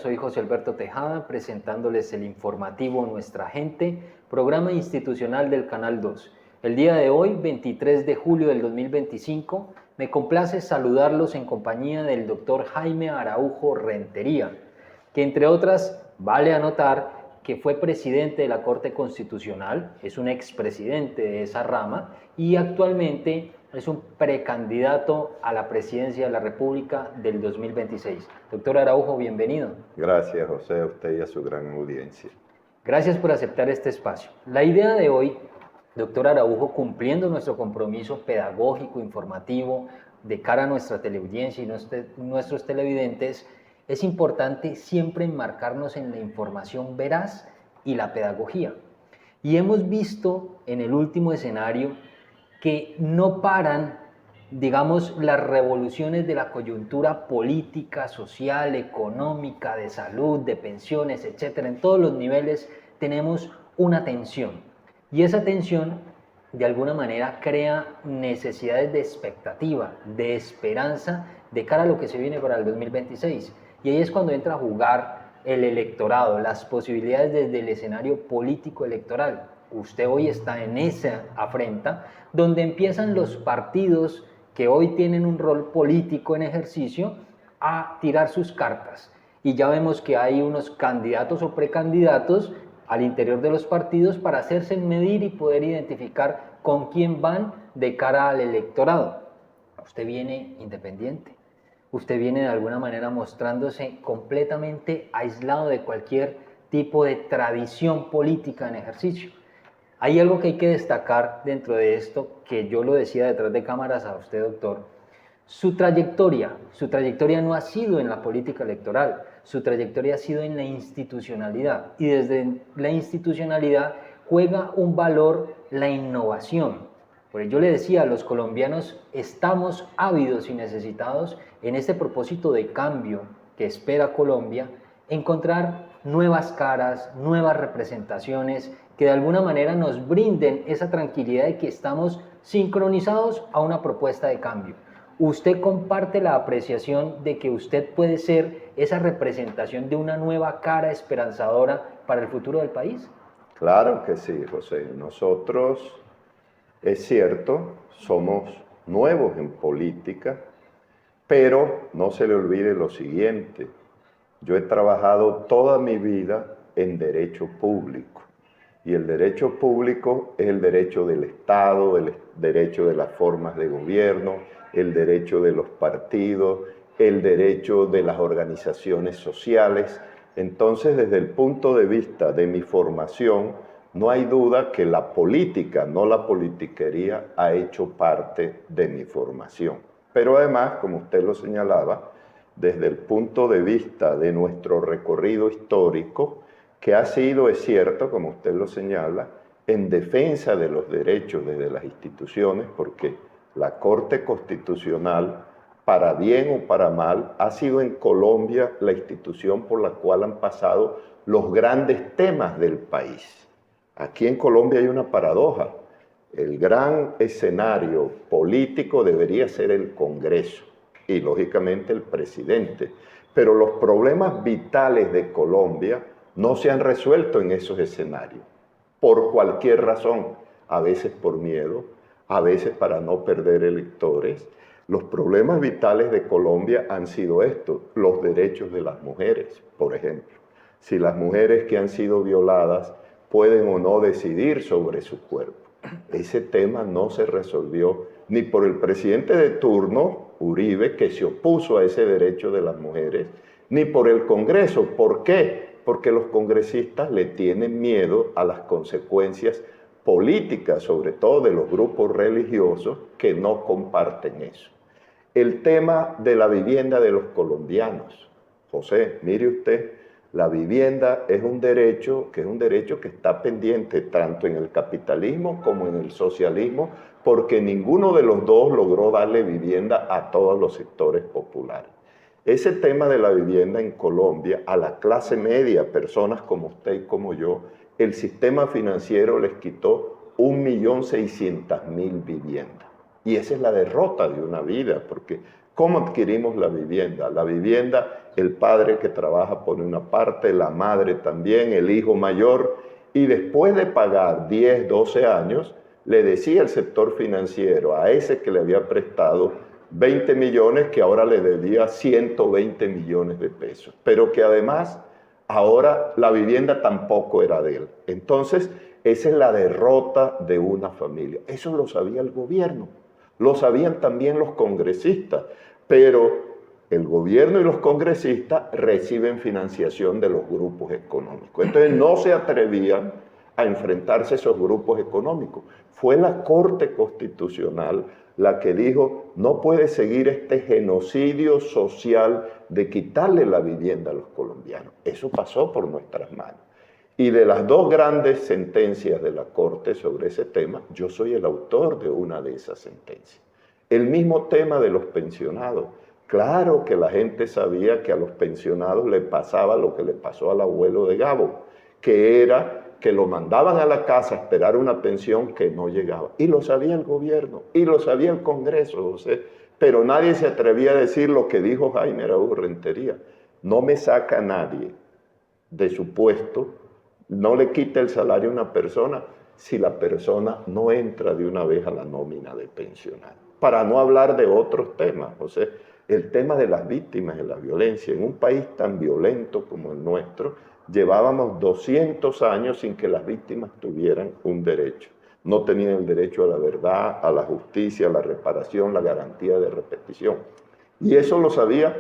soy José Alberto Tejada, presentándoles el informativo Nuestra Gente, programa institucional del Canal 2. El día de hoy, 23 de julio del 2025, me complace saludarlos en compañía del doctor Jaime Araujo Rentería, que entre otras, vale anotar que fue presidente de la Corte Constitucional, es un expresidente de esa rama y actualmente es un precandidato a la presidencia de la República del 2026. Doctor Araujo, bienvenido. Gracias, José, a usted y a su gran audiencia. Gracias por aceptar este espacio. La idea de hoy, doctor Araujo, cumpliendo nuestro compromiso pedagógico, informativo, de cara a nuestra teleaudiencia y nuestros televidentes, es importante siempre enmarcarnos en la información veraz y la pedagogía. Y hemos visto en el último escenario que no paran, digamos, las revoluciones de la coyuntura política, social, económica, de salud, de pensiones, etcétera. En todos los niveles tenemos una tensión. Y esa tensión, de alguna manera, crea necesidades de expectativa, de esperanza, de cara a lo que se viene para el 2026. Y ahí es cuando entra a jugar el electorado, las posibilidades desde el escenario político electoral. Usted hoy está en esa afrenta, donde empiezan los partidos que hoy tienen un rol político en ejercicio a tirar sus cartas. Y ya vemos que hay unos candidatos o precandidatos al interior de los partidos para hacerse medir y poder identificar con quién van de cara al electorado. Usted viene independiente. Usted viene de alguna manera mostrándose completamente aislado de cualquier tipo de tradición política en ejercicio. Hay algo que hay que destacar dentro de esto, que yo lo decía detrás de cámaras a usted, doctor. Su trayectoria no ha sido en la política electoral, su trayectoria ha sido en la institucionalidad. Y desde la institucionalidad juega un valor la innovación. Porque yo le decía, los colombianos estamos ávidos y necesitados en este propósito de cambio que espera Colombia, encontrar nuevas caras, nuevas representaciones que de alguna manera nos brinden esa tranquilidad de que estamos sincronizados a una propuesta de cambio. ¿Usted comparte la apreciación de que usted puede ser esa representación de una nueva cara esperanzadora para el futuro del país? Claro que sí, José. Nosotros, es cierto, somos nuevos en política, pero no se le olvide lo siguiente. Yo he trabajado toda mi vida en derecho público. Y el derecho público es el derecho del Estado, el derecho de las formas de gobierno, el derecho de los partidos, el derecho de las organizaciones sociales. Entonces, desde el punto de vista de mi formación, no hay duda que la política, no la politiquería, ha hecho parte de mi formación. Pero además, como usted lo señalaba, desde el punto de vista de nuestro recorrido histórico, que ha sido, es cierto, como usted lo señala, en defensa de los derechos desde las instituciones, porque la Corte Constitucional, para bien o para mal, ha sido en Colombia la institución por la cual han pasado los grandes temas del país. Aquí en Colombia hay una paradoja. El gran escenario político debería ser el Congreso y, lógicamente, el presidente. Pero los problemas vitales de Colombia no se han resuelto en esos escenarios, por cualquier razón, a veces por miedo, a veces para no perder electores. Los problemas vitales de Colombia han sido estos, los derechos de las mujeres, por ejemplo. Si las mujeres que han sido violadas pueden o no decidir sobre su cuerpo. Ese tema no se resolvió ni por el presidente de turno, Uribe, que se opuso a ese derecho de las mujeres, ni por el Congreso. ¿Por qué? Porque los congresistas le tienen miedo a las consecuencias políticas, sobre todo de los grupos religiosos que no comparten eso. El tema de la vivienda de los colombianos. José, mire usted, la vivienda es un derecho que está pendiente tanto en el capitalismo como en el socialismo, porque ninguno de los dos logró darle vivienda a todos los sectores populares. Ese tema de la vivienda en Colombia, a la clase media, personas como usted y como yo, el sistema financiero les quitó 1.600.000 viviendas. Y esa es la derrota de una vida, porque ¿Cómo adquirimos la vivienda? La vivienda, el padre que trabaja pone una parte, la madre también, el hijo mayor, y después de pagar 10, 12 años, le decía el sector financiero a ese que le había prestado 20 millones que ahora le debía 120 millones de pesos, pero que además ahora la vivienda tampoco era de él. Entonces, esa es la derrota de una familia. Eso lo sabía el gobierno, lo sabían también los congresistas, pero el gobierno y los congresistas reciben financiación de los grupos económicos. Entonces no se atrevían a enfrentarse a esos grupos económicos. Fue la Corte Constitucional la que dijo, no puede seguir este genocidio social de quitarle la vivienda a los colombianos. Eso pasó por nuestras manos. Y de las dos grandes sentencias de la Corte sobre ese tema, yo soy el autor de una de esas sentencias. El mismo tema de los pensionados. Claro que la gente sabía que a los pensionados le pasaba lo que le pasó al abuelo de Gabo, que era que lo mandaban a la casa a esperar una pensión que no llegaba. Y lo sabía el gobierno, y lo sabía el Congreso, José, pero nadie se atrevía a decir lo que dijo Jaime Araújo Rentería. No me saca nadie de su puesto, no le quita el salario a una persona si la persona no entra de una vez a la nómina de pensionado. Para no hablar de otros temas, José, el tema de las víctimas de la violencia. En un país tan violento como el nuestro, llevábamos 200 años sin que las víctimas tuvieran un derecho. No tenían el derecho a la verdad, a la justicia, a la reparación, la garantía de repetición. Y eso lo sabían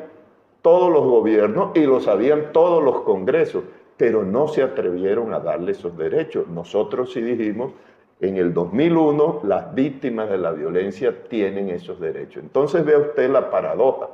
todos los gobiernos y lo sabían todos los congresos, pero no se atrevieron a darle esos derechos. Nosotros sí dijimos, en el 2001, las víctimas de la violencia tienen esos derechos. Entonces vea usted la paradoja.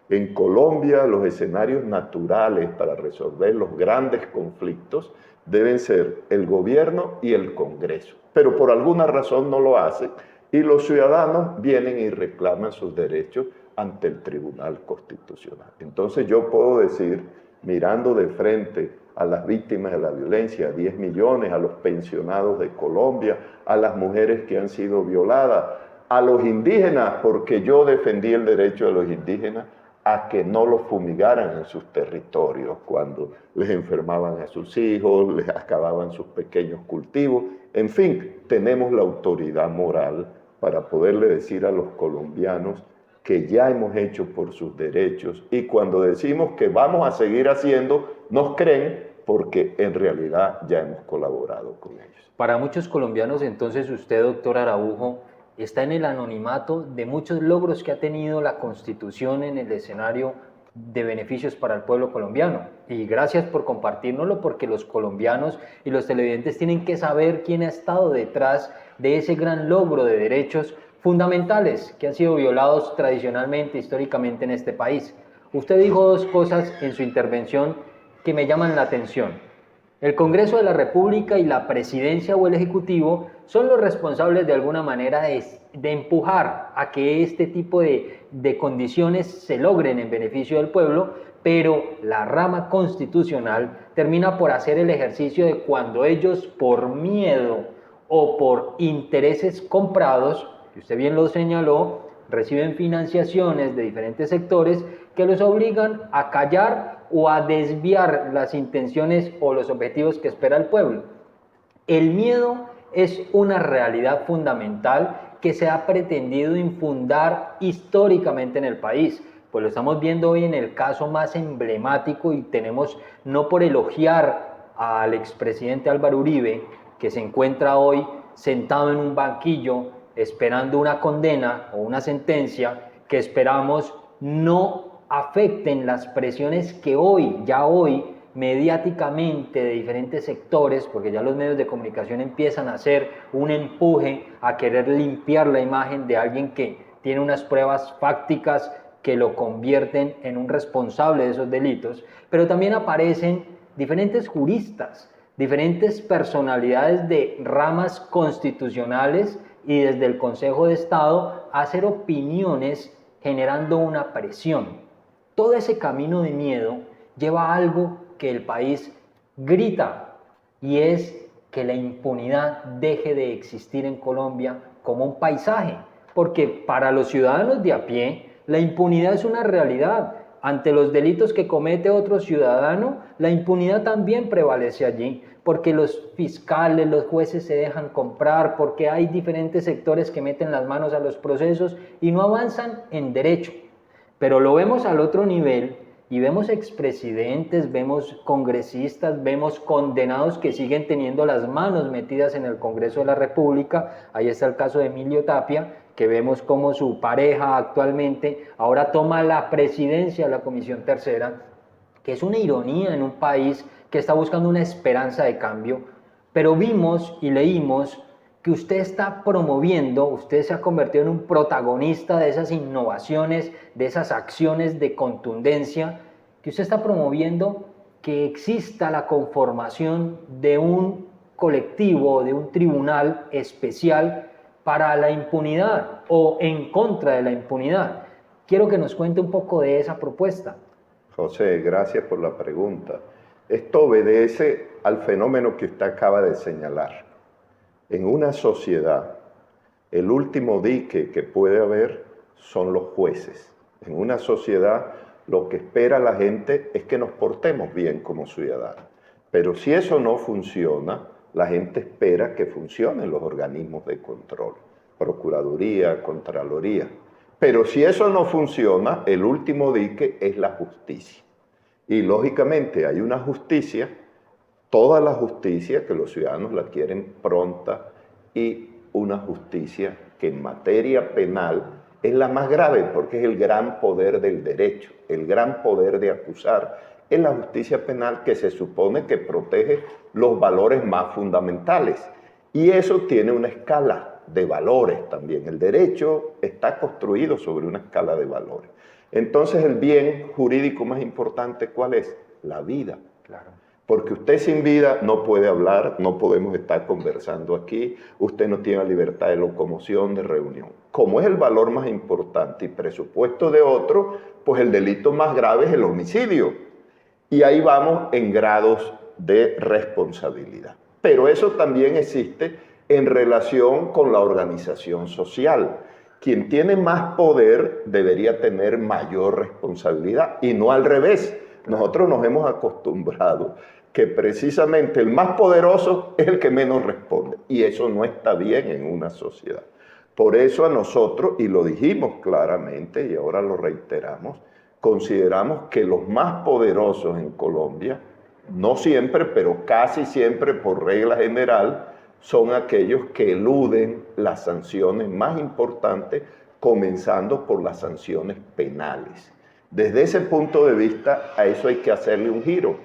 En Colombia, los escenarios naturales para resolver los grandes conflictos deben ser el gobierno y el Congreso. Pero por alguna razón no lo hacen y los ciudadanos vienen y reclaman sus derechos ante el Tribunal Constitucional. Entonces yo puedo decir, mirando de frente a las víctimas de la violencia, a 10 millones, a los pensionados de Colombia, a las mujeres que han sido violadas, a los indígenas, porque yo defendí el derecho de los indígenas a que no los fumigaran en sus territorios cuando les enfermaban a sus hijos, les acababan sus pequeños cultivos. En fin, tenemos la autoridad moral para poderle decir a los colombianos que ya hemos hecho por sus derechos y cuando decimos que vamos a seguir haciendo, nos creen porque en realidad ya hemos colaborado con ellos. Para muchos colombianos, entonces, usted, doctor Araujo, está en el anonimato de muchos logros que ha tenido la Constitución en el escenario de beneficios para el pueblo colombiano. Y gracias por compartírnoslo, porque los colombianos y los televidentes tienen que saber quién ha estado detrás de ese gran logro de derechos fundamentales que han sido violados tradicionalmente, históricamente en este país. Usted dijo dos cosas en su intervención que me llaman la atención. El Congreso de la República y la Presidencia o el Ejecutivo son los responsables de alguna manera de empujar a que este tipo de condiciones se logren en beneficio del pueblo, pero la rama constitucional termina por hacer el ejercicio de cuando ellos, por miedo o por intereses comprados, que usted bien lo señaló, reciben financiaciones de diferentes sectores que los obligan a callar o a desviar las intenciones o los objetivos que espera el pueblo. El miedo es una realidad fundamental que se ha pretendido infundar históricamente en el país. Pues lo estamos viendo hoy en el caso más emblemático y tenemos, no por elogiar al expresidente Álvaro Uribe, que se encuentra hoy sentado en un banquillo esperando una condena o una sentencia que esperamos no afecten las presiones que ya hoy, mediáticamente de diferentes sectores, porque ya los medios de comunicación empiezan a hacer un empuje a querer limpiar la imagen de alguien que tiene unas pruebas fácticas que lo convierten en un responsable de esos delitos, pero también aparecen diferentes juristas, diferentes personalidades de ramas constitucionales y desde el Consejo de Estado a hacer opiniones generando una presión. Todo ese camino de miedo lleva a algo que el país grita y es que la impunidad deje de existir en Colombia como un paisaje, porque para los ciudadanos de a pie La impunidad es una realidad. Ante los delitos que comete otro ciudadano, la impunidad también prevalece allí, porque los fiscales, los jueces se dejan comprar, porque hay diferentes sectores que meten las manos a los procesos y no avanzan en derecho. Pero lo vemos al otro nivel y vemos expresidentes, vemos congresistas, vemos condenados que siguen teniendo las manos metidas en el Congreso de la República. Ahí está el caso de Emilio Tapia, que vemos cómo su pareja actualmente ahora toma la presidencia de la Comisión Tercera, que es una ironía en un país que está buscando una esperanza de cambio, pero vimos y leímos que usted está promoviendo, usted se ha convertido en un protagonista de esas innovaciones, de esas acciones de contundencia, que usted está promoviendo que exista la conformación de un colectivo, de un tribunal especial para la impunidad o en contra de la impunidad. Quiero que nos cuente un poco de esa propuesta. José, gracias por la pregunta. Esto obedece al fenómeno que usted acaba de señalar. En una sociedad, el último dique que puede haber son los jueces. En una sociedad, lo que espera la gente es que nos portemos bien como ciudadanos. Pero si eso no funciona, la gente espera que funcionen los organismos de control, Procuraduría, Contraloría. Pero si eso no funciona, el último dique es la justicia. Y lógicamente hay una justicia, toda la justicia que los ciudadanos la quieren pronta y una justicia que en materia penal es la más grave porque es el gran poder del derecho, el gran poder de acusar. Es la justicia penal que se supone que protege los valores más fundamentales. Y eso tiene una escala de valores también. El derecho está construido sobre una escala de valores. Entonces, el bien jurídico más importante, ¿cuál es? La vida. Claro. Porque usted sin vida no puede hablar, no podemos estar conversando aquí, usted no tiene libertad de locomoción, de reunión. Como es el valor más importante y presupuesto de otro, pues el delito más grave es el homicidio. Y ahí vamos en grados de responsabilidad. Pero eso también existe en relación con la organización social. Quien tiene más poder debería tener mayor responsabilidad y no al revés. Nosotros nos hemos acostumbrado que precisamente el más poderoso es el que menos responde. Y eso no está bien en una sociedad. Por eso a nosotros, y lo dijimos claramente y ahora lo reiteramos, consideramos que los más poderosos en Colombia, no siempre, pero casi siempre por regla general, son aquellos que eluden las sanciones más importantes, comenzando por las sanciones penales. Desde ese punto de vista, a eso hay que hacerle un giro.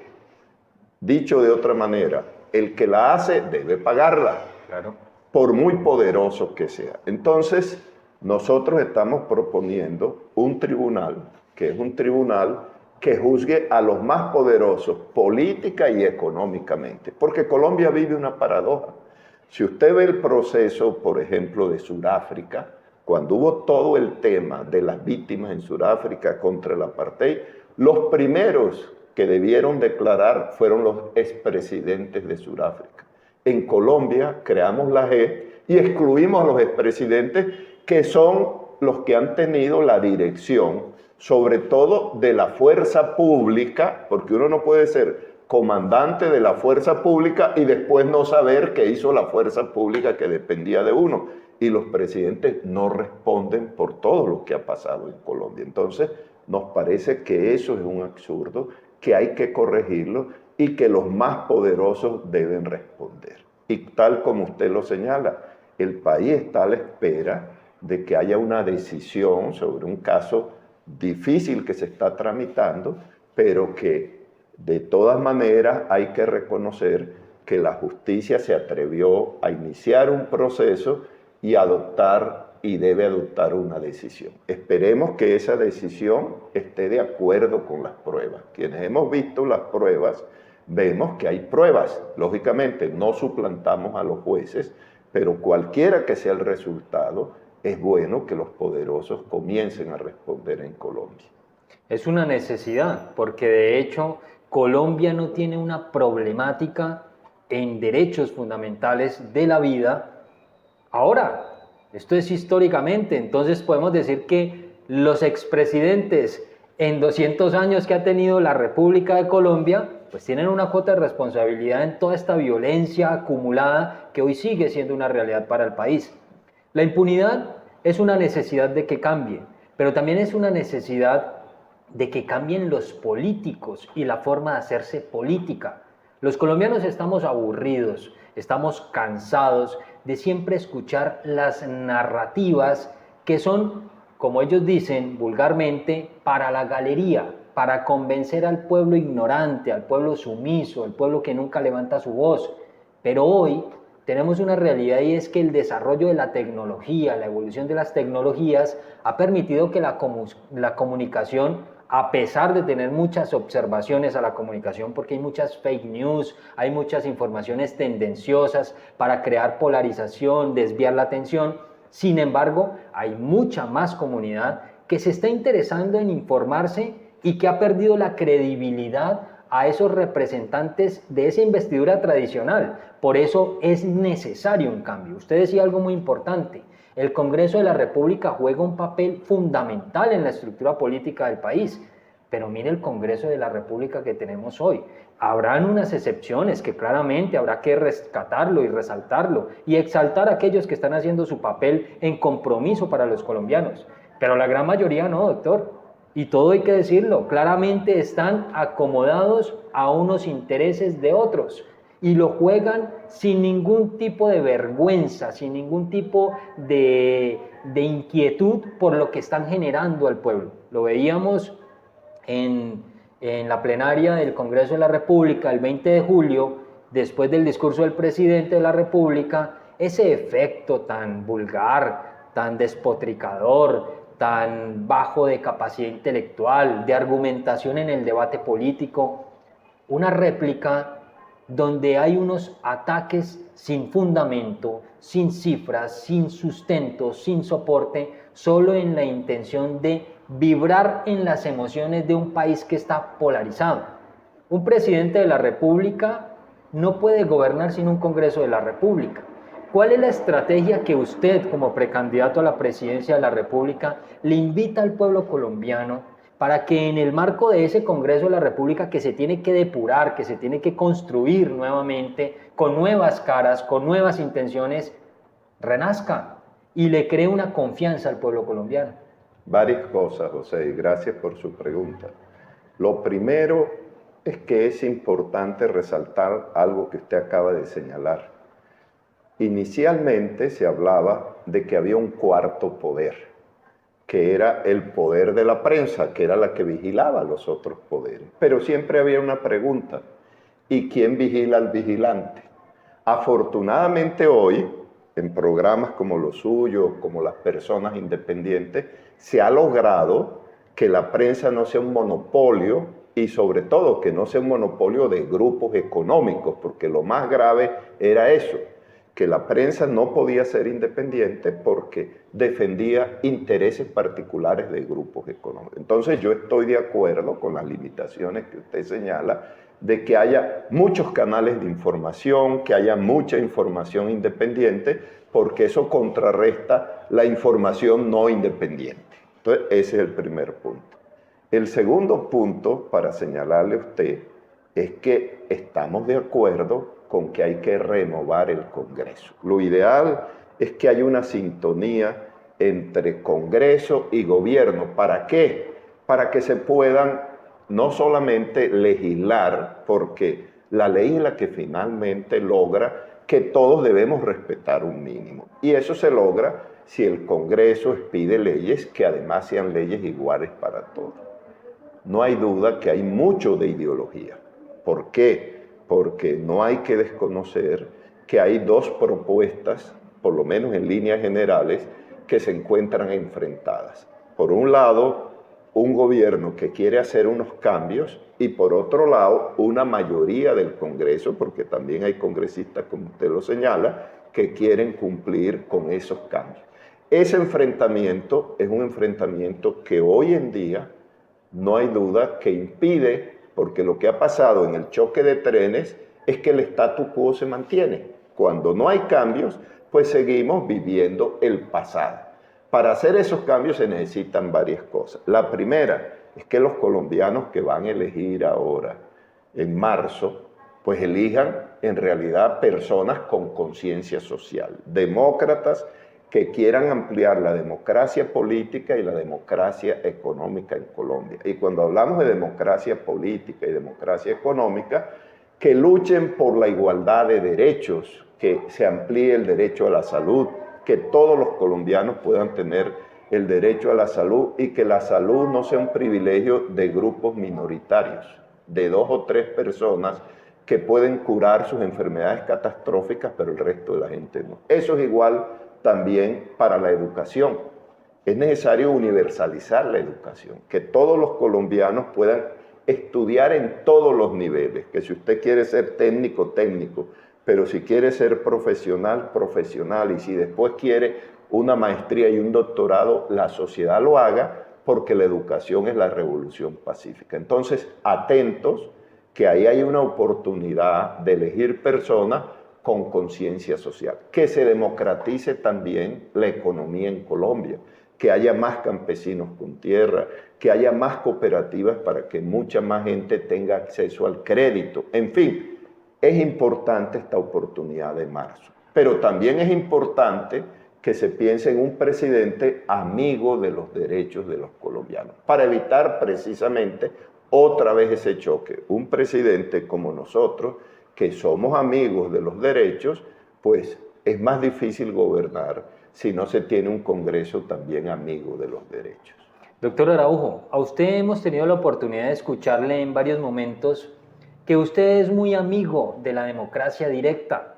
Dicho de otra manera, el que la hace debe pagarla, Claro. por muy poderoso que sea. Entonces, nosotros estamos proponiendo un tribunal, que es un tribunal que juzgue a los más poderosos política y económicamente, porque Colombia vive una paradoja. Si usted ve el proceso, por ejemplo, de Sudáfrica, cuando hubo todo el tema de las víctimas en Sudáfrica contra el apartheid, los primeros que debieron declarar fueron los expresidentes de Sudáfrica. En Colombia creamos la JEP y excluimos a los expresidentes que son los que han tenido la dirección, sobre todo de la fuerza pública, porque uno no puede ser comandante de la fuerza pública y después no saber qué hizo la fuerza pública que dependía de uno. Y los presidentes no responden por todo lo que ha pasado en Colombia. Entonces, nos parece que eso es un absurdo, que hay que corregirlo y que los más poderosos deben responder. Y tal como usted lo señala, el país está a la espera de que haya una decisión sobre un caso difícil que se está tramitando, pero que de todas maneras hay que reconocer que la justicia se atrevió a iniciar un proceso y adoptar y debe adoptar una decisión. Esperemos que esa decisión esté de acuerdo con las pruebas. Quienes hemos visto las pruebas, vemos que hay pruebas. Lógicamente no suplantamos a los jueces, pero cualquiera que sea el resultado, es bueno que los poderosos comiencen a responder en Colombia. Es una necesidad, porque de hecho Colombia no tiene una problemática en derechos fundamentales de la vida. Ahora, esto es históricamente, entonces podemos decir que los expresidentes en 200 años que ha tenido la República de Colombia, pues tienen una cuota de responsabilidad en toda esta violencia acumulada que hoy sigue siendo una realidad para el país. La impunidad es una necesidad de que cambie, pero también es una necesidad de que cambien los políticos y la forma de hacerse política. Los colombianos estamos aburridos, estamos cansados de siempre escuchar las narrativas que son, como ellos dicen vulgarmente, para la galería, para convencer al pueblo ignorante, al pueblo sumiso, al pueblo que nunca levanta su voz. Pero hoy tenemos una realidad y es que el desarrollo de la tecnología, la evolución de las tecnologías ha permitido que la comunicación, a pesar de tener muchas observaciones a la comunicación, porque hay muchas fake news, hay muchas informaciones tendenciosas para crear polarización, desviar la atención, sin embargo, hay mucha más comunidad que se está interesando en informarse y que ha perdido la credibilidad a esos representantes de esa investidura tradicional. Por eso es necesario un cambio. Usted decía algo muy importante. El Congreso de la República juega un papel fundamental en la estructura política del país, pero mire el Congreso de la República que tenemos hoy. Habrán unas excepciones que claramente habrá que rescatarlo y resaltarlo y exaltar a aquellos que están haciendo su papel en compromiso para los colombianos, pero la gran mayoría no, doctor. Y todo hay que decirlo, claramente están acomodados a unos intereses de otros y lo juegan sin ningún tipo de vergüenza, sin ningún tipo de inquietud por lo que están generando al pueblo. Lo veíamos en la plenaria del Congreso de la República el 20 de julio, después del discurso del presidente de la República, ese efecto tan vulgar, tan despotricador, tan bajo de capacidad intelectual, de argumentación en el debate político, una réplica donde hay unos ataques sin fundamento, sin cifras, sin sustento, sin soporte, solo en la intención de vibrar en las emociones de un país que está polarizado. Un presidente de la República no puede gobernar sin un Congreso de la República. ¿Cuál es la estrategia que usted, como precandidato a la presidencia de la República, le invita al pueblo colombiano para que en el marco de ese Congreso de la República que se tiene que depurar, que se tiene que construir nuevamente, con nuevas caras, con nuevas intenciones, renazca y le cree una confianza al pueblo colombiano? Varias cosas, José, y gracias por su pregunta. Lo primero es que es importante resaltar algo que usted acaba de señalar. Inicialmente se hablaba de que había un cuarto poder, que era el poder de la prensa, que era la que vigilaba los otros poderes. Pero siempre había una pregunta, ¿y quién vigila al vigilante? Afortunadamente hoy, en programas como los suyos, como las personas independientes, se ha logrado que la prensa no sea un monopolio y sobre todo que no sea un monopolio de grupos económicos, porque lo más grave era eso, que la prensa no podía ser independiente porque defendía intereses particulares de grupos económicos. Entonces yo estoy de acuerdo con las limitaciones que usted señala, de que haya muchos canales de información, que haya mucha información independiente, porque eso contrarresta la información no independiente. Entonces ese es el primer punto. El segundo punto, para señalarle a usted, es que estamos de acuerdo con que hay que renovar el Congreso. Lo ideal es que haya una sintonía entre Congreso y gobierno. ¿Para qué? Para que se puedan no solamente legislar, porque la ley es la que finalmente logra que todos debemos respetar un mínimo. Y eso se logra si el Congreso expide leyes que además sean leyes iguales para todos. No hay duda que hay mucho de ideología. ¿Por qué? Porque no hay que desconocer que hay dos propuestas, por lo menos en líneas generales, que se encuentran enfrentadas. Por un lado, un gobierno que quiere hacer unos cambios y por otro lado, una mayoría del Congreso, porque también hay congresistas, como usted lo señala, que quieren cumplir con esos cambios. Ese enfrentamiento es un enfrentamiento que hoy en día no hay duda que impide, porque lo que ha pasado en el choque de trenes es que el statu quo se mantiene. Cuando no hay cambios, pues seguimos viviendo el pasado. para hacer esos cambios se necesitan varias cosas. La primera es que los colombianos que van a elegir ahora, en marzo, pues elijan en realidad personas con conciencia social, demócratas que quieran ampliar la democracia política y la democracia económica en Colombia. Y cuando hablamos de democracia política y democracia económica, que luchen por la igualdad de derechos, que se amplíe el derecho a la salud, que todos los colombianos puedan tener el derecho a la salud y que la salud no sea un privilegio de grupos minoritarios, de 2 o 3 personas que pueden curar sus enfermedades catastróficas, pero el resto de la gente no. Eso es igual también para la educación. Es necesario universalizar la educación, que todos los colombianos puedan estudiar en todos los niveles, que si usted quiere ser técnico, técnico, pero si quiere ser profesional, profesional, y si después quiere una maestría y un doctorado, la sociedad lo haga, porque la educación es la revolución pacífica. Entonces, atentos, que ahí hay una oportunidad de elegir personas con conciencia social, que se democratice también la economía en Colombia, que haya más campesinos con tierra, que haya más cooperativas para que mucha más gente tenga acceso al crédito. En fin, es importante esta oportunidad de marzo, pero también es importante que se piense en un presidente amigo de los derechos de los colombianos, para evitar precisamente otra vez ese choque. Un presidente como nosotros, que somos amigos de los derechos, pues es más difícil gobernar si no se tiene un Congreso también amigo de los derechos. Doctor Araujo, a usted hemos tenido la oportunidad de escucharle en varios momentos que usted es muy amigo de la democracia directa,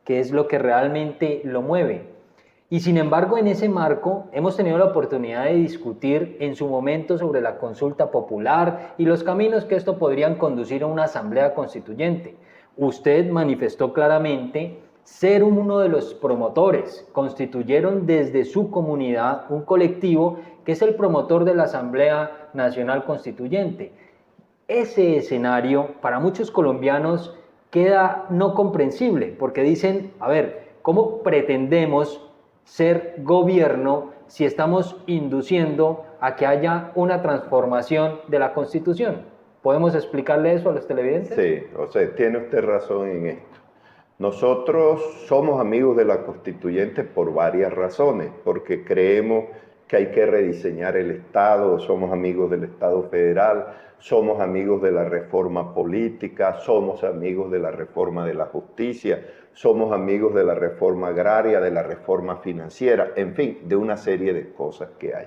que es lo que realmente lo mueve. Y sin embargo, en ese marco, hemos tenido la oportunidad de discutir en su momento sobre la consulta popular y los caminos que esto podrían conducir a una asamblea constituyente. Usted manifestó claramente ser uno de los promotores. Constituyeron desde su comunidad un colectivo que es el promotor de la Asamblea Nacional Constituyente. Ese escenario para muchos colombianos queda no comprensible, porque dicen, a ver, ¿cómo pretendemos ser gobierno si estamos induciendo a que haya una transformación de la Constitución? ¿Podemos explicarle eso a los televidentes? Sí, o sea, tiene usted razón en esto. Nosotros somos amigos de la Constituyente por varias razones, porque creemos que hay que rediseñar el Estado, somos amigos del Estado federal, somos amigos de la reforma política, somos amigos de la reforma de la justicia, somos amigos de la reforma agraria, de la reforma financiera, en fin, de una serie de cosas que hay.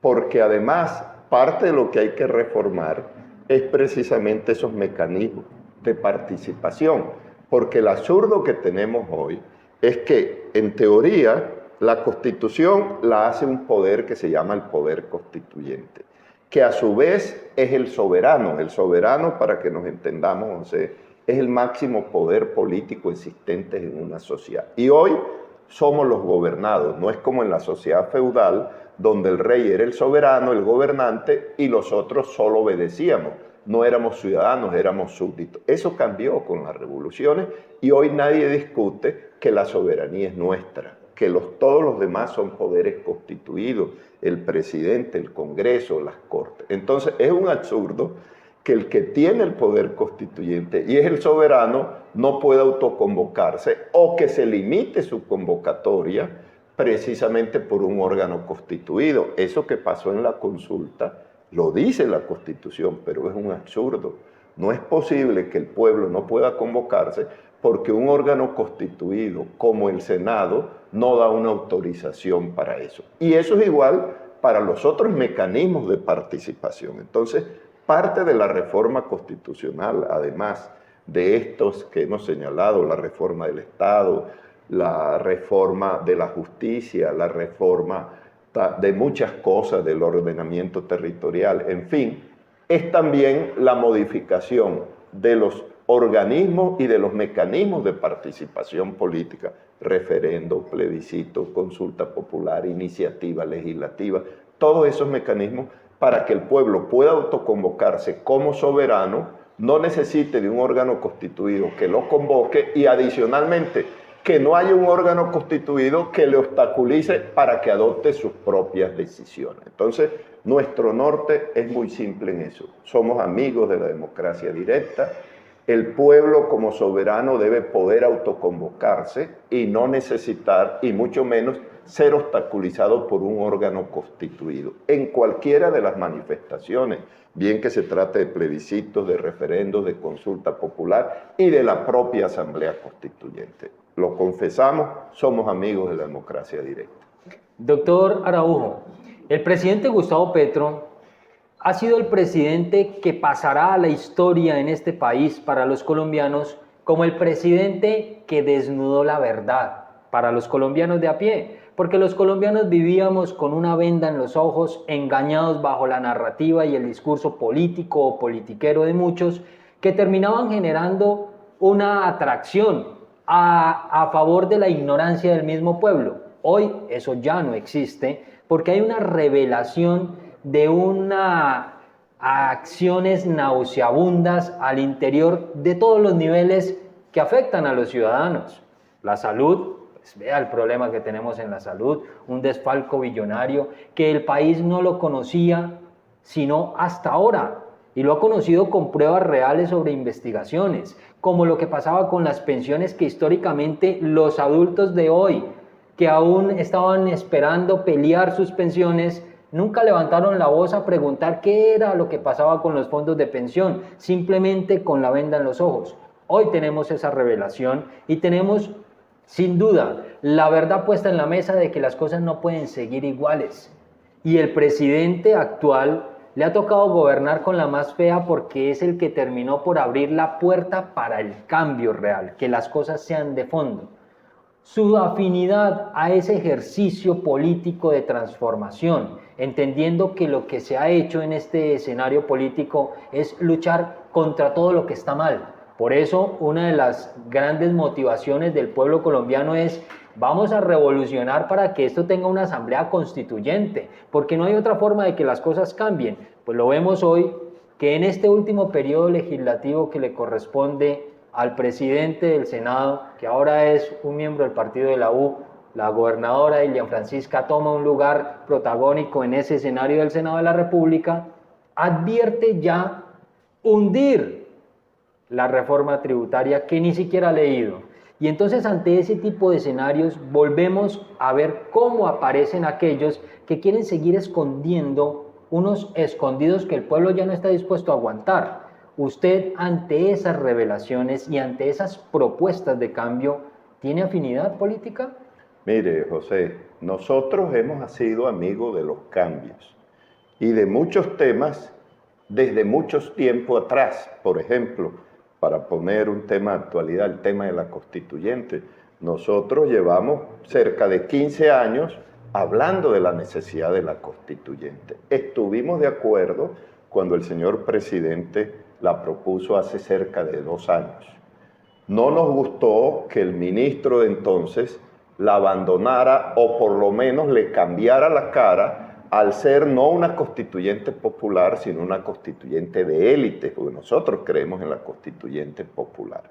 Porque además, parte de lo que hay que reformar es precisamente esos mecanismos de participación, porque el absurdo que tenemos hoy es que, en teoría, la Constitución la hace un poder que se llama el poder constituyente, que a su vez es el soberano, para que nos entendamos, o sea, es el máximo poder político existente en una sociedad. Y hoy somos los gobernados, no es como en la sociedad feudal, donde el rey era el soberano, el gobernante, y los otros solo obedecíamos. No éramos ciudadanos, éramos súbditos. Eso cambió con las revoluciones y hoy nadie discute que la soberanía es nuestra, que todos los demás son poderes constituidos, el presidente, el Congreso, las Cortes. Entonces es un absurdo que el que tiene el poder constituyente y es el soberano no pueda autoconvocarse o que se limite su convocatoria precisamente por un órgano constituido. Eso que pasó en la consulta lo dice la Constitución, pero es un absurdo. No es posible que el pueblo no pueda convocarse porque un órgano constituido como el Senado no da una autorización para eso. Y eso es igual para los otros mecanismos de participación. Entonces, parte de la reforma constitucional, además de estos que hemos señalado, la reforma del Estado, la reforma de la justicia, la reforma de muchas cosas del ordenamiento territorial, en fin, es también la modificación de los organismos y de los mecanismos de participación política, referendo, plebiscito, consulta popular, iniciativa legislativa, todos esos mecanismos para que el pueblo pueda autoconvocarse como soberano, no necesite de un órgano constituido que lo convoque y adicionalmente que no haya un órgano constituido que le obstaculice para que adopte sus propias decisiones. Entonces, nuestro norte es muy simple en eso. Somos amigos de la democracia directa. El pueblo como soberano debe poder autoconvocarse y no necesitar, y mucho menos, ser obstaculizado por un órgano constituido en cualquiera de las manifestaciones, bien que se trate de plebiscitos, de referendos, de consulta popular y de la propia Asamblea Constituyente. Lo confesamos, somos amigos de la democracia directa. Doctor Araujo, el presidente Gustavo Petro ha sido el presidente que pasará a la historia en este país para los colombianos como el presidente que desnudó la verdad para los colombianos de a pie, porque los colombianos vivíamos con una venda en los ojos, engañados bajo la narrativa y el discurso político o politiquero de muchos, que terminaban generando una atracción a favor de la ignorancia del mismo pueblo. Hoy eso ya no existe, porque hay una revelación de acciones nauseabundas al interior de todos los niveles que afectan a los ciudadanos. La salud, pues vea el problema que tenemos en la salud, un desfalco billonario que el país no lo conocía sino hasta ahora, y lo ha conocido con pruebas reales sobre investigaciones, como lo que pasaba con las pensiones, que históricamente los adultos de hoy, que aún estaban esperando pelear sus pensiones, nunca levantaron la voz a preguntar qué era lo que pasaba con los fondos de pensión, simplemente con la venda en los ojos. Hoy tenemos esa revelación y tenemos, sin duda, la verdad puesta en la mesa de que las cosas no pueden seguir iguales. Y el presidente actual le ha tocado gobernar con la más fea, porque es el que terminó por abrir la puerta para el cambio real, que las cosas sean de fondo. Su afinidad a ese ejercicio político de transformación, entendiendo que lo que se ha hecho en este escenario político es luchar contra todo lo que está mal. Por eso, una de las grandes motivaciones del pueblo colombiano es: vamos a revolucionar para que esto tenga una asamblea constituyente, porque no hay otra forma de que las cosas cambien. Pues lo vemos hoy, que en este último periodo legislativo que le corresponde al presidente del Senado, que ahora es un miembro del partido de la U, la gobernadora Dilian Francisca toma un lugar protagónico en ese escenario del Senado de la República, advierte ya hundir la reforma tributaria que ni siquiera ha leído. Y entonces, ante ese tipo de escenarios, volvemos a ver cómo aparecen aquellos que quieren seguir escondiendo unos escondidos que el pueblo ya no está dispuesto a aguantar. Usted, ante esas revelaciones y ante esas propuestas de cambio, ¿tiene afinidad política? Mire, José, nosotros hemos sido amigos de los cambios y de muchos temas desde muchos tiempos atrás. Por ejemplo, para poner un tema de actualidad, el tema de la constituyente. Nosotros llevamos cerca de 15 años hablando de la necesidad de la constituyente. Estuvimos de acuerdo cuando el señor presidente la propuso hace cerca de 2 años. No nos gustó que el ministro de entonces la abandonara, o por lo menos le cambiara la cara, al ser no una constituyente popular, sino una constituyente de élite, porque nosotros creemos en la constituyente popular.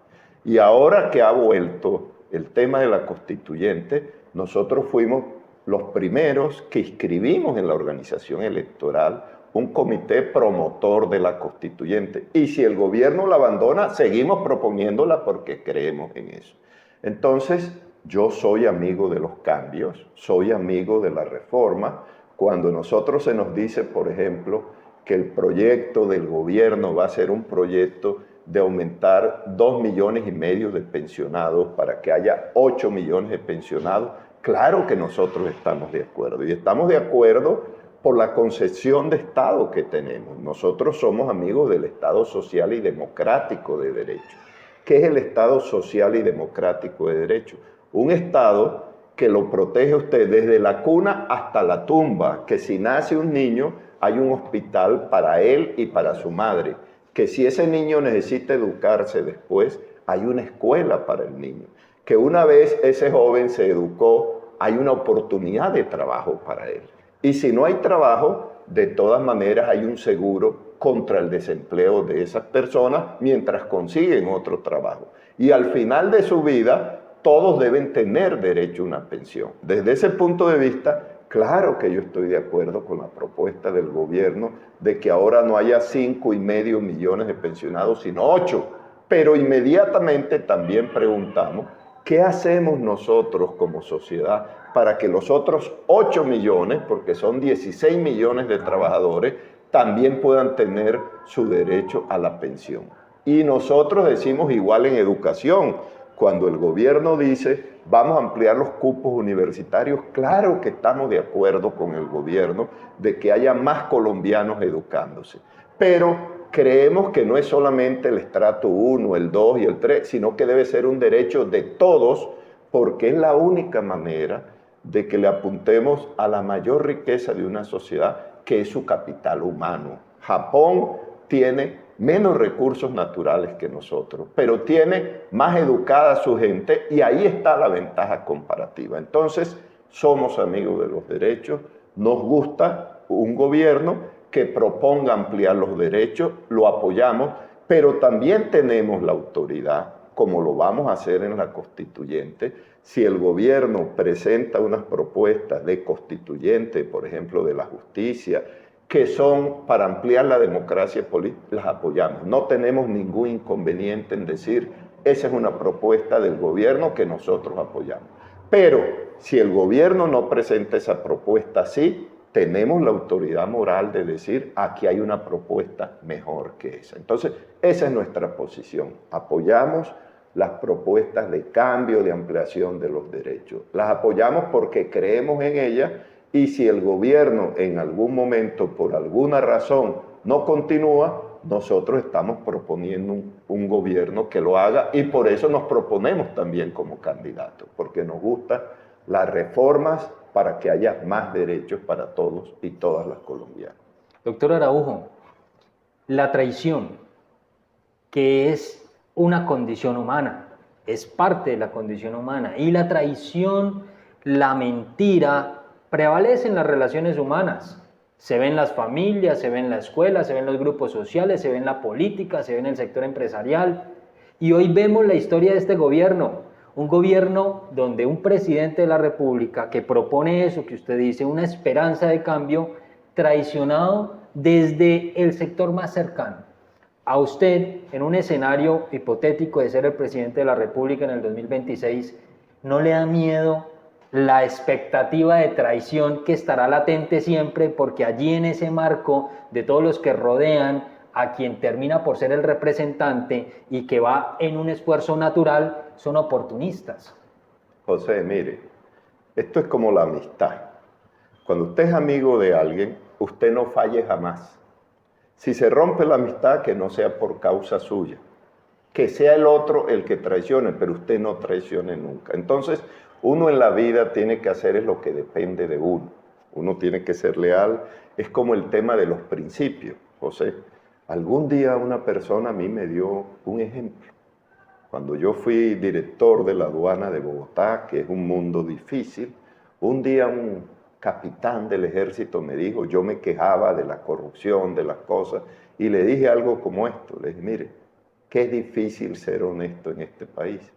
Y ahora que ha vuelto el tema de la constituyente, nosotros fuimos los primeros que inscribimos en la organización electoral un comité promotor de la constituyente. Y si el gobierno la abandona, seguimos proponiéndola porque creemos en eso. Entonces, yo soy amigo de los cambios, soy amigo de la reforma. Cuando nosotros se nos dice, por ejemplo, que el proyecto del gobierno va a ser un proyecto de aumentar 2,5 millones de pensionados para que haya 8 millones de pensionados, claro que nosotros estamos de acuerdo. Y estamos de acuerdo por la concepción de Estado que tenemos. Nosotros somos amigos del Estado social y democrático de derecho. ¿Qué es el Estado social y democrático de derecho? Un Estado que lo protege usted desde la cuna hasta la tumba, que si nace un niño hay un hospital para él y para su madre, que si ese niño necesita educarse después, hay una escuela para el niño, que una vez ese joven se educó, hay una oportunidad de trabajo para él. Y si no hay trabajo, de todas maneras hay un seguro contra el desempleo de esas personas mientras consiguen otro trabajo. Y al final de su vida, todos deben tener derecho a una pensión. Desde ese punto de vista, claro que yo estoy de acuerdo con la propuesta del gobierno de que ahora no haya 5,5 millones de pensionados, sino 8. Pero inmediatamente también preguntamos, ¿qué hacemos nosotros como sociedad para que los otros 8 millones, porque son 16 millones de trabajadores, también puedan tener su derecho a la pensión? Y nosotros decimos igual en educación. Cuando el gobierno dice, vamos a ampliar los cupos universitarios, claro que estamos de acuerdo con el gobierno de que haya más colombianos educándose. Pero creemos que no es solamente el estrato 1, el 2 y el 3, sino que debe ser un derecho de todos, porque es la única manera de que le apuntemos a la mayor riqueza de una sociedad, que es su capital humano. Japón tiene menos recursos naturales que nosotros, pero tiene más educada a su gente y ahí está la ventaja comparativa. Entonces, somos amigos de los derechos, nos gusta un gobierno que proponga ampliar los derechos, lo apoyamos, pero también tenemos la autoridad, como lo vamos a hacer en la constituyente. Si el gobierno presenta unas propuestas de constituyente, por ejemplo, de la justicia, que son para ampliar la democracia política, las apoyamos. No tenemos ningún inconveniente en decir, esa es una propuesta del gobierno que nosotros apoyamos. Pero si el gobierno no presenta esa propuesta así, tenemos la autoridad moral de decir, aquí hay una propuesta mejor que esa. Entonces, esa es nuestra posición. Apoyamos las propuestas de cambio, de ampliación de los derechos. Las apoyamos porque creemos en ellas. Y si el gobierno en algún momento, por alguna razón, no continúa, nosotros estamos proponiendo un gobierno que lo haga, y por eso nos proponemos también como candidatos, porque nos gustan las reformas para que haya más derechos para todos y todas las colombianas. Doctor Araujo, la traición, que es una condición humana, es parte de la condición humana, y la traición, la mentira, prevalece en las relaciones humanas. Se ve en las familias, se ve en la escuela, se ve en los grupos sociales, se ve en la política, se ve en el sector empresarial. Y hoy vemos la historia de este gobierno, un gobierno donde un presidente de la República que propone eso que usted dice, una esperanza de cambio, traicionado desde el sector más cercano. A usted, en un escenario hipotético de ser el presidente de la República en el 2026, ¿no le da miedo la expectativa de traición que estará latente siempre, porque allí en ese marco de todos los que rodean a quien termina por ser el representante y que va en un esfuerzo natural, son oportunistas? José, mire, esto es como la amistad. Cuando usted es amigo de alguien, usted no falle jamás. Si se rompe la amistad, que no sea por causa suya, que sea el otro el que traicione, pero usted no traicione nunca. Entonces, uno en la vida tiene que hacer es lo que depende de uno. Uno tiene que ser leal. Es como el tema de los principios, José. Algún día una persona a mí me dio un ejemplo. Cuando yo fui director de la aduana de Bogotá, que es un mundo difícil, un día un capitán del ejército me dijo, yo me quejaba de la corrupción, de las cosas, y le dije algo como esto. Le dije, mire, qué es difícil ser honesto en este país.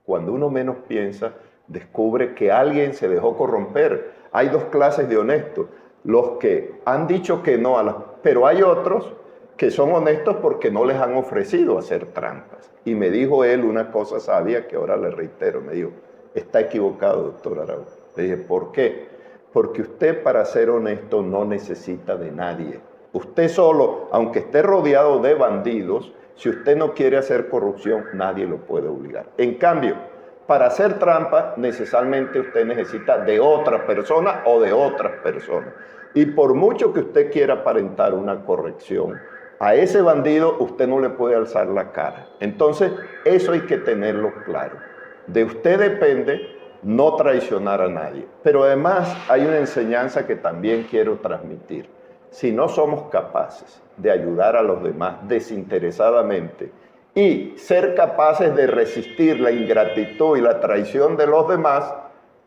Cuando uno menos piensa, descubre que alguien se dejó corromper. Hay dos clases de honestos, los que han dicho que no, pero hay otros que son honestos porque no les han ofrecido hacer trampas. Y me dijo él una cosa sabia que ahora le reitero, me dijo, está equivocado, doctor Araujo. Le dije, ¿por qué? Porque usted para ser honesto no necesita de nadie. Usted solo, aunque esté rodeado de bandidos, si usted no quiere hacer corrupción, nadie lo puede obligar. En cambio, para hacer trampa, necesariamente usted necesita de otra persona o de otras personas. Y por mucho que usted quiera aparentar una corrección, a ese bandido usted no le puede alzar la cara. Entonces, eso hay que tenerlo claro. De usted depende no traicionar a nadie. Pero además hay una enseñanza que también quiero transmitir. Si no somos capaces de ayudar a los demás desinteresadamente y ser capaces de resistir la ingratitud y la traición de los demás,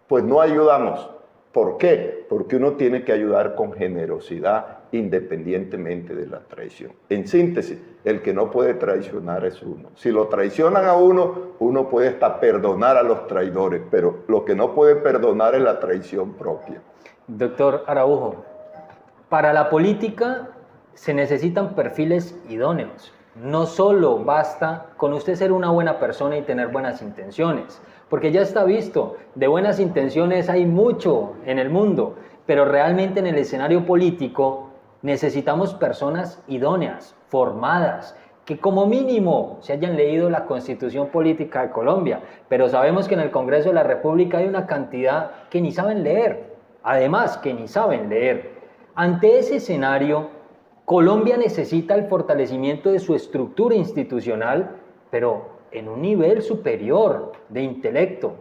pues no ayudamos. ¿Por qué? Porque uno tiene que ayudar con generosidad independientemente de la traición. En síntesis, el que no puede traicionar es uno. Si lo traicionan a uno, uno puede hasta perdonar a los traidores, pero lo que no puede perdonar es la traición propia. Doctor Araujo, para la política se necesitan perfiles idóneos. No solo basta con usted ser una buena persona y tener buenas intenciones, porque ya está visto, de buenas intenciones hay mucho en el mundo, pero realmente en el escenario político necesitamos personas idóneas, formadas, que como mínimo se hayan leído la Constitución Política de Colombia, pero sabemos que en el Congreso de la República hay una cantidad que ni saben leer, además que ni saben leer. Ante ese escenario, Colombia necesita el fortalecimiento de su estructura institucional, pero en un nivel superior de intelecto.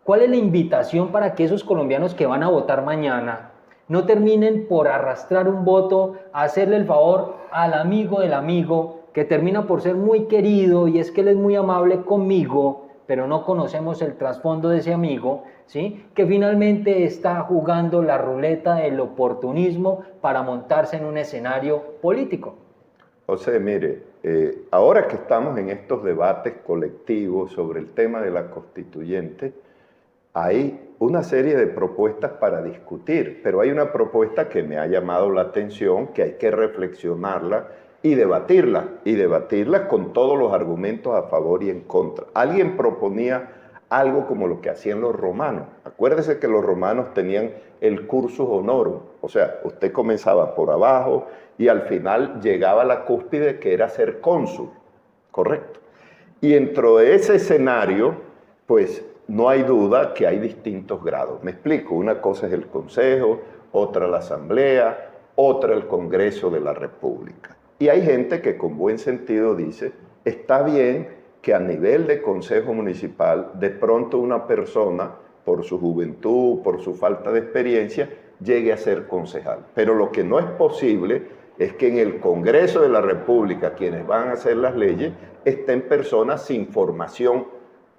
¿Cuál es la invitación para que esos colombianos que van a votar mañana no terminen por arrastrar un voto, a hacerle el favor al amigo del amigo, que termina por ser muy querido y es que él es muy amable conmigo, pero no conocemos el trasfondo de ese amigo, ¿sí? Que finalmente está jugando la ruleta del oportunismo para montarse en un escenario político? José, mire, ahora que estamos en estos debates colectivos sobre el tema de la constituyente, hay una serie de propuestas para discutir, pero hay una propuesta que me ha llamado la atención, que hay que reflexionarla y debatirla con todos los argumentos a favor y en contra. Alguien proponía algo como lo que hacían los romanos. Acuérdese que los romanos tenían el cursus honorum, o sea, usted comenzaba por abajo y al final llegaba a la cúspide, que era ser cónsul, ¿correcto? Y dentro de ese escenario, pues no hay duda que hay distintos grados. Me explico, una cosa es el Consejo, otra la Asamblea, otra el Congreso de la República. Y hay gente que con buen sentido dice, está bien que a nivel de Consejo Municipal, de pronto una persona, por su juventud, por su falta de experiencia, llegue a ser concejal. Pero lo que no es posible es que en el Congreso de la República, quienes van a hacer las leyes, estén personas sin formación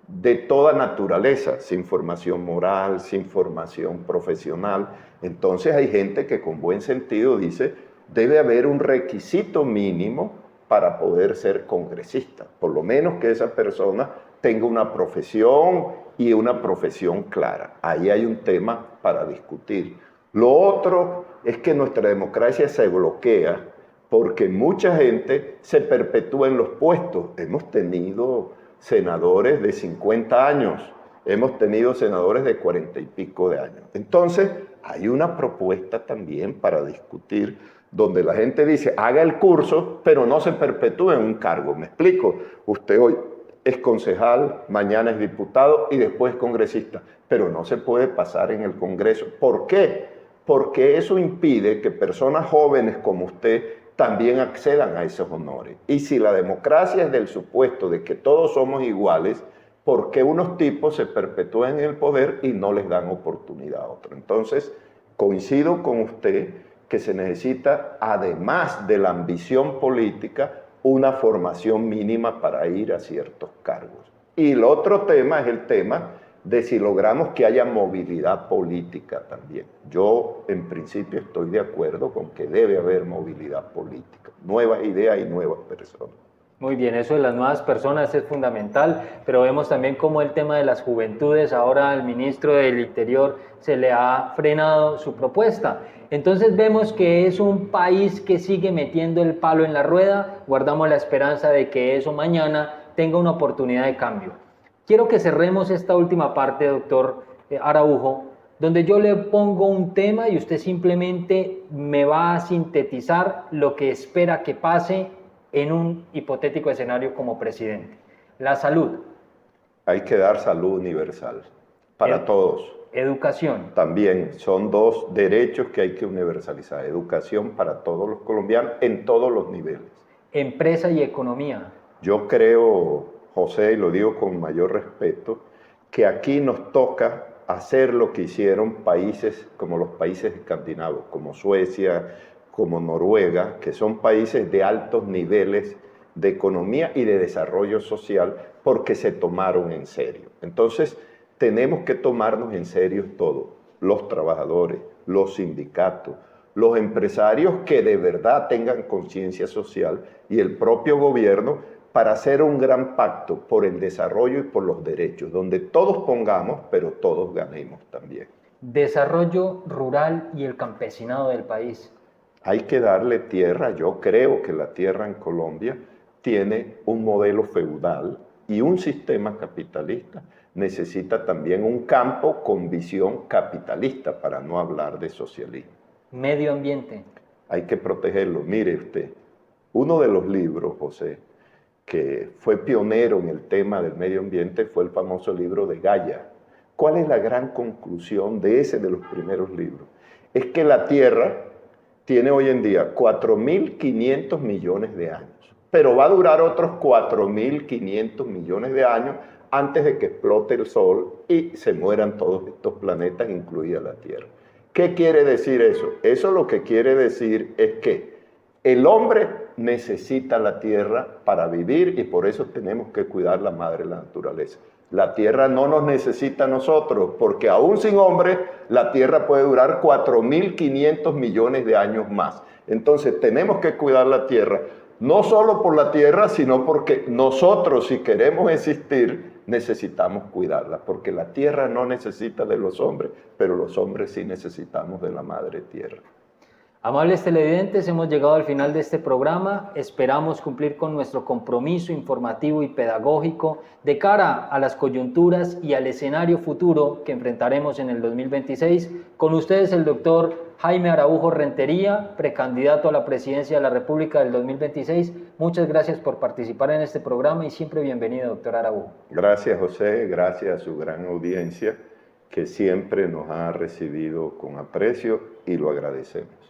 de toda naturaleza, sin formación moral, sin formación profesional. Entonces hay gente que con buen sentido dice, debe haber un requisito mínimo para poder ser congresista, por lo menos que esa persona tenga una profesión y una profesión clara. Ahí hay un tema para discutir. Lo otro es que nuestra democracia se bloquea porque mucha gente se perpetúa en los puestos. Hemos tenido senadores de 50 años, hemos tenido senadores de 40 y pico de años. Entonces, hay una propuesta también para discutir donde la gente dice, haga el curso, pero no se perpetúe en un cargo. ¿Me explico? Usted hoy es concejal, mañana es diputado y después congresista, pero no se puede pasar en el Congreso. ¿Por qué? Porque eso impide que personas jóvenes como usted también accedan a esos honores. Y si la democracia es del supuesto de que todos somos iguales, ¿por qué unos tipos se perpetúan en el poder y no les dan oportunidad a otros? Entonces, coincido con usted que se necesita, además de la ambición política, una formación mínima para ir a ciertos cargos. Y el otro tema es el tema de si logramos que haya movilidad política también. Yo, en principio, estoy de acuerdo con que debe haber movilidad política, nuevas ideas y nuevas personas. Muy bien, eso de las nuevas personas es fundamental, pero vemos también cómo el tema de las juventudes, ahora al ministro del Interior se le ha frenado su propuesta. Entonces vemos que es un país que sigue metiendo el palo en la rueda, guardamos la esperanza de que eso mañana tenga una oportunidad de cambio. Quiero que cerremos esta última parte, doctor Araujo, donde yo le pongo un tema y usted simplemente me va a sintetizar lo que espera que pase en un hipotético escenario como presidente. La salud. Hay que dar salud universal para todos. Educación. También son dos derechos que hay que universalizar. Educación para todos los colombianos en todos los niveles. Empresa y economía. Yo creo, José, y lo digo con mayor respeto, que aquí nos toca hacer lo que hicieron países como los países escandinavos, como Suecia, como Noruega, que son países de altos niveles de economía y de desarrollo social porque se tomaron en serio. Entonces, tenemos que tomarnos en serio todo. los trabajadores, los sindicatos, los empresarios que de verdad tengan conciencia social y el propio gobierno para hacer un gran pacto por el desarrollo y por los derechos, donde todos pongamos, pero todos ganemos también. Desarrollo rural y el campesinado del país. Hay que darle tierra. Yo creo que la tierra en Colombia tiene un modelo feudal y un sistema capitalista. Necesita también un campo con visión capitalista, para no hablar de socialismo. Medio ambiente. Hay que protegerlo. Mire usted, uno de los libros, José, que fue pionero en el tema del medio ambiente fue el famoso libro de Gaia. ¿Cuál es la gran conclusión de ese de los primeros libros? Es que la Tierra tiene hoy en día 4.500 millones de años, pero va a durar otros 4.500 millones de años antes de que explote el Sol y se mueran todos estos planetas, incluida la Tierra. ¿Qué quiere decir eso? Eso lo que quiere decir es que el hombre necesita la tierra para vivir y por eso tenemos que cuidar la madre, la naturaleza. La tierra no nos necesita a nosotros, porque aún sin hombre, la tierra puede durar 4.500 millones de años más. Entonces tenemos que cuidar la tierra, no solo por la tierra, sino porque nosotros, si queremos existir, necesitamos cuidarla, porque la tierra no necesita de los hombres, pero los hombres sí necesitamos de la madre tierra. Amables televidentes, hemos llegado al final de este programa. Esperamos cumplir con nuestro compromiso informativo y pedagógico de cara a las coyunturas y al escenario futuro que enfrentaremos en el 2026. Con ustedes el doctor Jaime Araujo Rentería, precandidato a la presidencia de la República del 2026. Muchas gracias por participar en este programa y siempre bienvenido, doctor Araujo. Gracias, José. Gracias a su gran audiencia que siempre nos ha recibido con aprecio y lo agradecemos.